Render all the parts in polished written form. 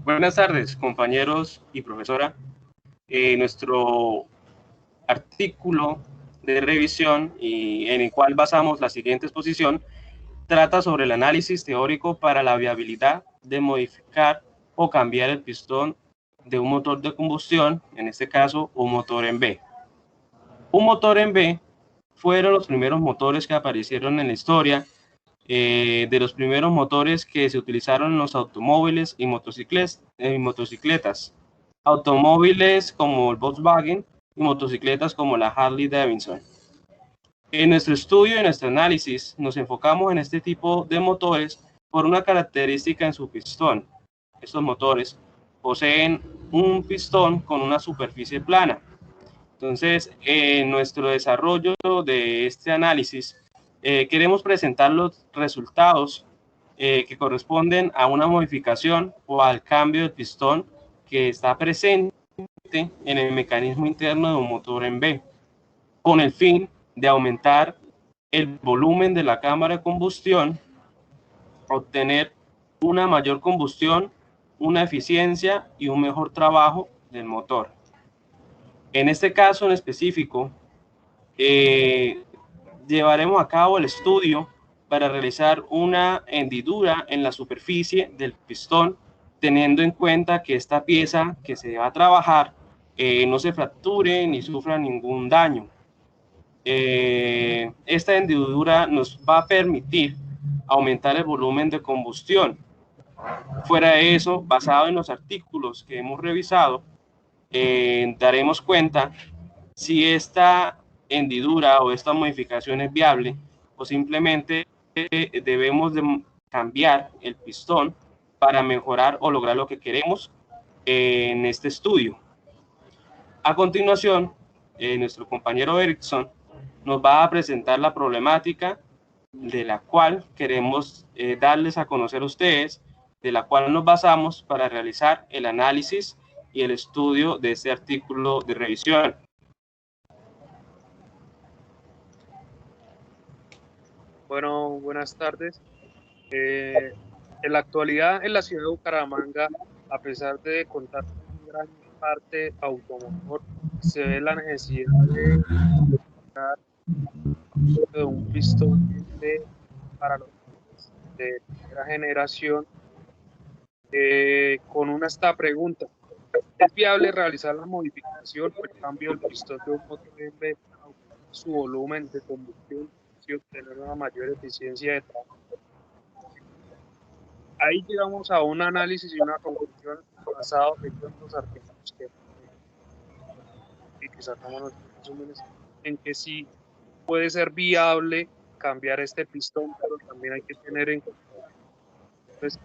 Buenas tardes, compañeros y profesora. Nuestro artículo de revisión y en el cual basamos la siguiente exposición trata sobre el análisis teórico para la viabilidad de modificar o cambiar el pistón de un motor de combustión, en este caso un motor en B. Un motor en B fueron los primeros motores que aparecieron en la historia, de los primeros motores que se utilizaron en los automóviles y motocicletas. Automóviles como el Volkswagen y motocicletas como la Harley Davidson. En nuestro estudio y en nuestro análisis nos enfocamos en este tipo de motores por una característica en su pistón. Estos motores poseen un pistón con una superficie plana. Entonces, en nuestro desarrollo de este análisis, queremos presentar los resultados que corresponden a una modificación o al cambio del pistón que está presente en el mecanismo interno de un motor en B, con el fin de aumentar el volumen de la cámara de combustión, obtener una mayor combustión, una eficiencia y un mejor trabajo del motor. En este caso en específico, llevaremos a cabo el estudio para realizar una hendidura en la superficie del pistón, teniendo en cuenta que esta pieza que se va a trabajar no se fracture ni sufra ningún daño. Esta hendidura nos va a permitir aumentar el volumen de combustión. Fuera de eso, basado en los artículos que hemos revisado, daremos cuenta si esta hendidura o esta modificación es viable o simplemente debemos de cambiar el pistón para mejorar o lograr lo que queremos en este estudio. A continuación, nuestro compañero Erickson nos va a presentar la problemática de la cual queremos darles a conocer a ustedes, de la cual nos basamos para realizar el análisis y el estudio de este artículo de revisión. Bueno, buenas tardes. En la actualidad, en la ciudad de Bucaramanga, a pesar de contar con gran parte automotor, se ve la necesidad de un pistón para los de primera generación. Con esta pregunta: ¿es viable realizar la modificación o el cambio del pistón de un motor en vez de aumentar su volumen de combustión y obtener una mayor eficiencia de trabajo? Ahí llegamos a un análisis y una conclusión basado en los artículos que sacamos nuestros resúmenes, en que sí puede ser viable cambiar este pistón, pero también hay que tener en cuenta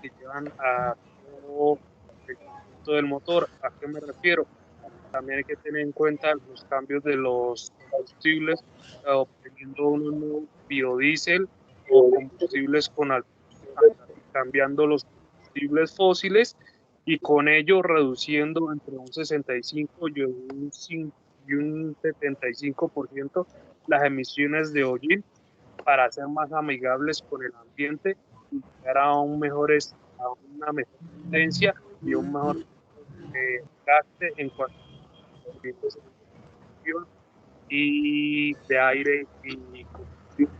que llevan a todo el conjunto del motor. ¿A qué me refiero? También hay que tener en cuenta los cambios de los combustibles, obteniendo un nuevo biodiesel o combustibles con cambiando los combustibles fósiles y con ello reduciendo entre un 65 y un 75% las emisiones de hollín para ser más amigables con el ambiente y llegar a una mejor potencia y un mejor gaste en cuanto a y de aire y combustible.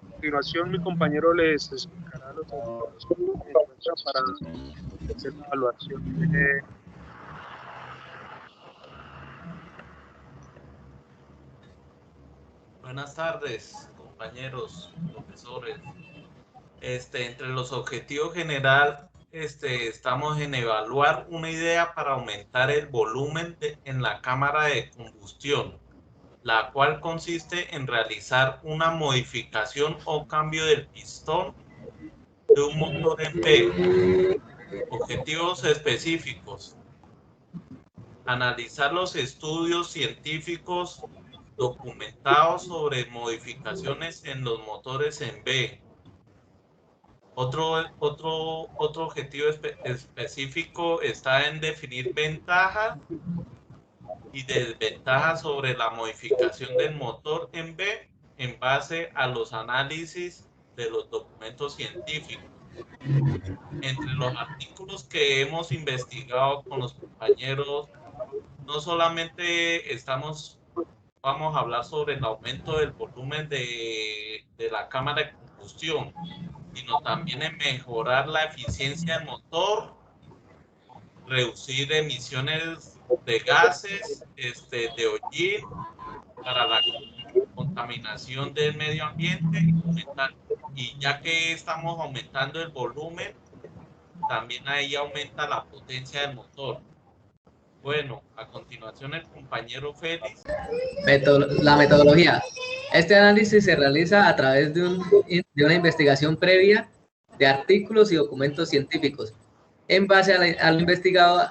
A continuación, mi compañero les explicará los autores que se encuentran para hacer la evaluación. Buenas tardes, compañeros, profesores. Entre los objetivos general, estamos en evaluar una idea para aumentar el volumen en la cámara de combustión, la cual consiste en realizar una modificación o cambio del pistón de un motor en B. Objetivos específicos: analizar los estudios científicos documentados sobre modificaciones en los motores en B. Otro objetivo específico está en definir ventajas y desventajas sobre la modificación del motor en B en base a los análisis de los documentos científicos. Entre los artículos que hemos investigado con los compañeros, no solamente vamos a hablar sobre el aumento del volumen de la cámara de combustión, sino también en mejorar la eficiencia del motor, reducir emisiones de gases, de hollín para la contaminación del medio ambiente y ya que estamos aumentando el volumen, también ahí aumenta la potencia del motor. Bueno, a continuación el compañero Félix. La metodología. Este análisis se realiza a través de una investigación previa de artículos y documentos científicos. En base a lo investigado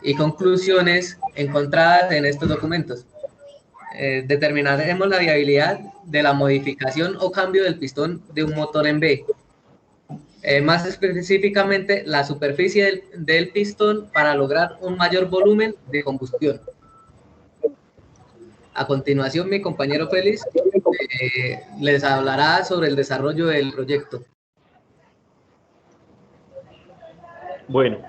y conclusiones encontradas en estos documentos, determinaremos la viabilidad de la modificación o cambio del pistón de un motor en B. Más específicamente, la superficie del pistón para lograr un mayor volumen de combustión. A continuación, mi compañero Félix les hablará sobre el desarrollo del proyecto. Bueno,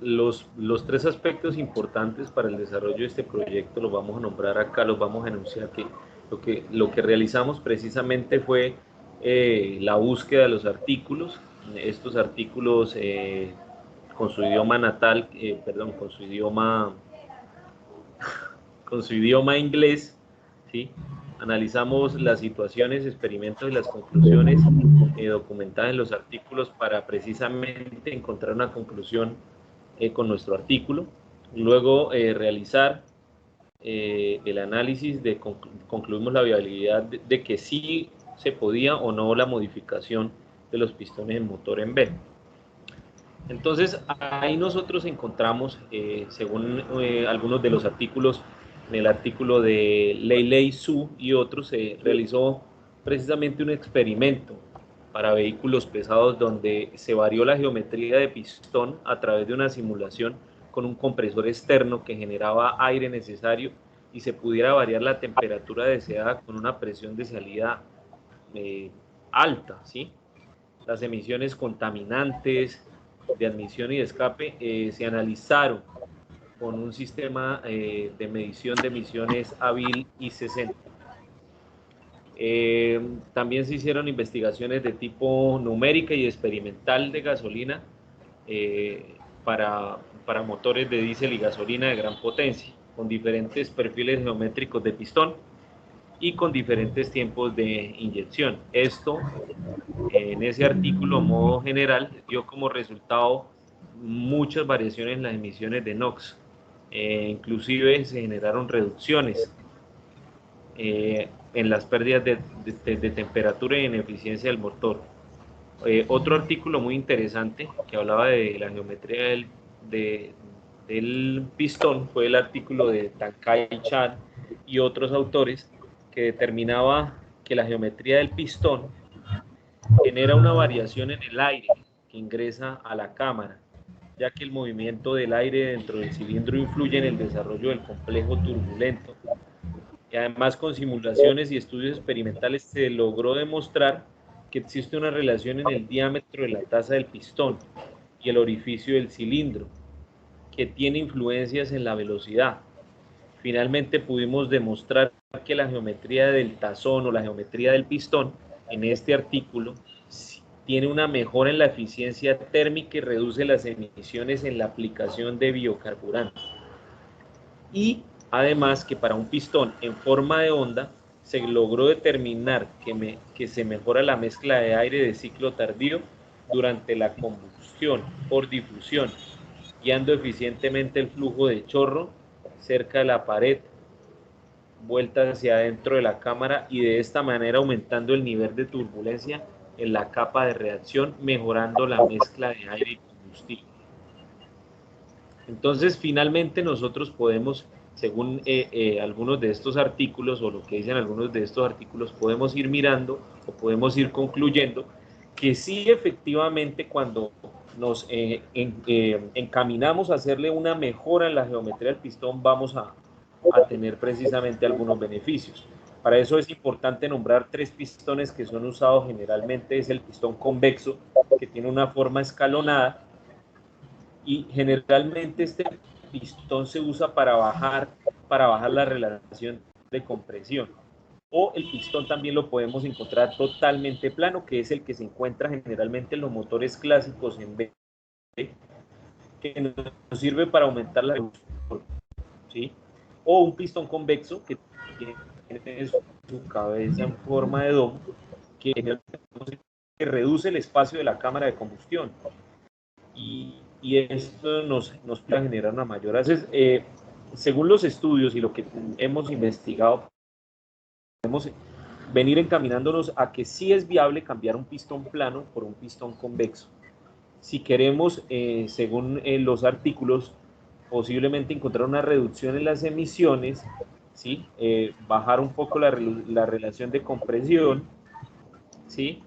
los tres aspectos importantes para el desarrollo de este proyecto los vamos a nombrar acá, los vamos a enunciar. Lo que realizamos precisamente fue la búsqueda de los artículos, estos artículos con su idioma natal, con su idioma inglés, ¿sí? Analizamos las situaciones, experimentos y las conclusiones documentadas en los artículos para precisamente encontrar una conclusión con nuestro artículo. Luego realizar el análisis concluimos la viabilidad de que sí se podía o no la modificación de los pistones en motor en B. Entonces ahí nosotros encontramos, según algunos de los artículos, en el artículo de Lei Su y otros, se realizó precisamente un experimento para vehículos pesados donde se varió la geometría de pistón a través de una simulación con un compresor externo que generaba aire necesario y se pudiera variar la temperatura deseada con una presión de salida alta, ¿sí? Las emisiones contaminantes de admisión y de escape se analizaron con un sistema de medición de emisiones hábil I60. También se hicieron investigaciones de tipo numérica y experimental de gasolina para motores de diésel y gasolina de gran potencia, con diferentes perfiles geométricos de pistón y con diferentes tiempos de inyección. Esto, en ese artículo, modo general, dio como resultado muchas variaciones en las emisiones de NOx. Inclusive se generaron reducciones en las pérdidas de temperatura y en eficiencia del motor. Otro artículo muy interesante que hablaba de la geometría del pistón fue el artículo de Tankai Chan y otros autores, que determinaba que la geometría del pistón genera una variación en el aire que ingresa a la cámara, ya que el movimiento del aire dentro del cilindro influye en el desarrollo del complejo turbulento. Y además, con simulaciones y estudios experimentales se logró demostrar que existe una relación en el diámetro de la taza del pistón y el orificio del cilindro, que tiene influencias en la velocidad. Finalmente pudimos demostrar que la geometría del tazón o la geometría del pistón en este artículo tiene una mejora en la eficiencia térmica y reduce las emisiones en la aplicación de biocarburantes. Y además que para un pistón en forma de onda se logró determinar que se mejora la mezcla de aire de ciclo tardío durante la combustión por difusión, guiando eficientemente el flujo de chorro cerca de la pared, vuelta hacia adentro de la cámara y de esta manera aumentando el nivel de turbulencia en la capa de reacción, mejorando la mezcla de aire y combustible. Entonces, finalmente nosotros podemos, según algunos de estos artículos o lo que dicen algunos de estos artículos, podemos ir mirando o podemos ir concluyendo que sí, efectivamente, cuando nos encaminamos a hacerle una mejora en la geometría del pistón, vamos a tener precisamente algunos beneficios. Para eso es importante nombrar 3 pistones que son usados generalmente. Es el pistón convexo, que tiene una forma escalonada, y generalmente este pistón se usa para bajar la relación de compresión. O el pistón también lo podemos encontrar totalmente plano, que es el que se encuentra generalmente en los motores clásicos en B, que nos sirve para aumentar la revolución, ¿sí? O un pistón convexo, que tiene su cabeza en forma de domo, que reduce el espacio de la cámara de combustión. Y esto nos puede generar una mayor. Entonces, según los estudios y lo que hemos investigado, podemos venir encaminándonos a que sí es viable cambiar un pistón plano por un pistón convexo. Si queremos, según los artículos, posiblemente encontrar una reducción en las emisiones, ¿sí? Bajar un poco la relación de compresión, ¿sí?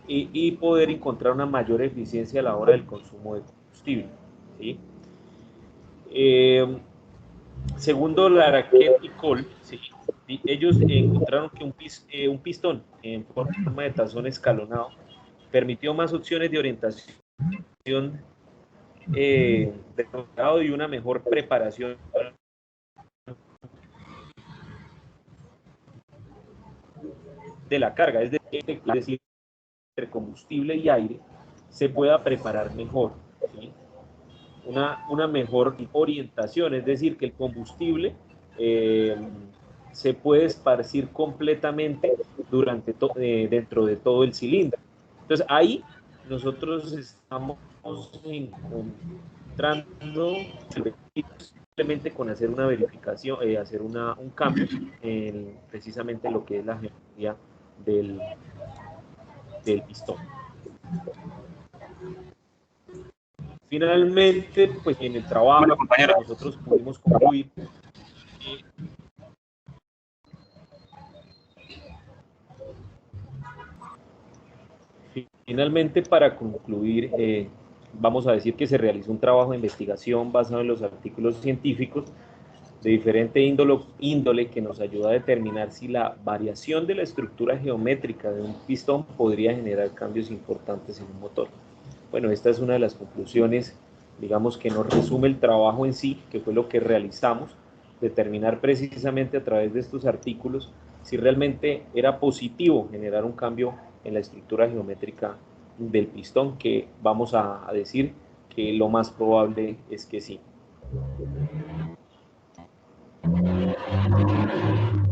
Y poder encontrar una mayor eficiencia a la hora del consumo de combustible, ¿sí? Segundo Laraquet y Cole, ¿sí? Ellos encontraron que un pistón en forma de tazón escalonado permitió más opciones de orientación de grado y una mejor preparación de la carga, es decir, entre combustible y aire se pueda preparar mejor, ¿sí? Una mejor orientación, es decir, que el combustible se puede esparcir completamente dentro de todo el cilindro. Entonces ahí nosotros estamos encontrando simplemente con hacer una verificación, hacer un cambio en precisamente lo que es la geometría del pistón. Finalmente, pues en el trabajo, bueno, compañero, nosotros pudimos concluir finalmente, para concluir, vamos a decir que se realizó un trabajo de investigación basado en los artículos científicos de diferente índole que nos ayuda a determinar si la variación de la estructura geométrica de un pistón podría generar cambios importantes en un motor. Bueno, esta es una de las conclusiones, digamos, que nos resume el trabajo en sí, que fue lo que realizamos, determinar precisamente a través de estos artículos si realmente era positivo generar un cambio en la estructura geométrica del pistón, que vamos a decir que lo más probable es que sí.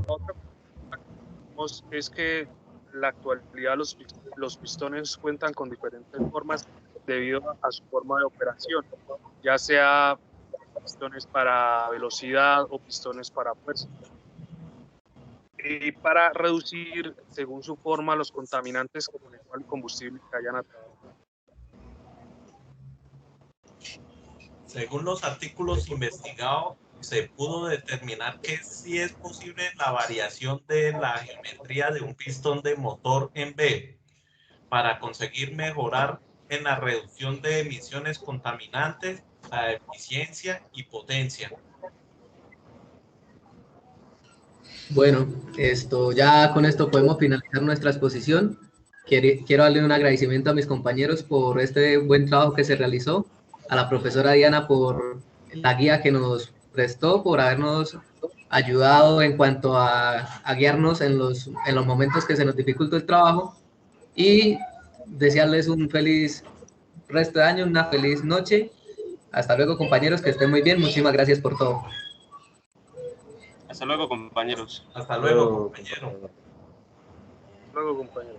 Otra cosa es que en la actualidad los pistones cuentan con diferentes formas debido a su forma de operación, ya sea pistones para velocidad o pistones para fuerza. Y para reducir, según su forma, los contaminantes como el combustible que hayan atrapado. Según los artículos investigados, se pudo determinar que sí es posible la variación de la geometría de un pistón de motor en B para conseguir mejorar en la reducción de emisiones contaminantes, la eficiencia y potencia. Bueno, ya con esto podemos finalizar nuestra exposición. Quiero darle un agradecimiento a mis compañeros por este buen trabajo que se realizó, a la profesora Diana por la guía que nos prestó, por habernos ayudado en cuanto a guiarnos en los momentos que se nos dificultó el trabajo, y desearles un feliz resto de año, una feliz noche. Hasta luego, compañeros, que estén muy bien. Muchísimas gracias por todo. hasta luego, compañeros. Hasta luego, compañero. Luego, compañero.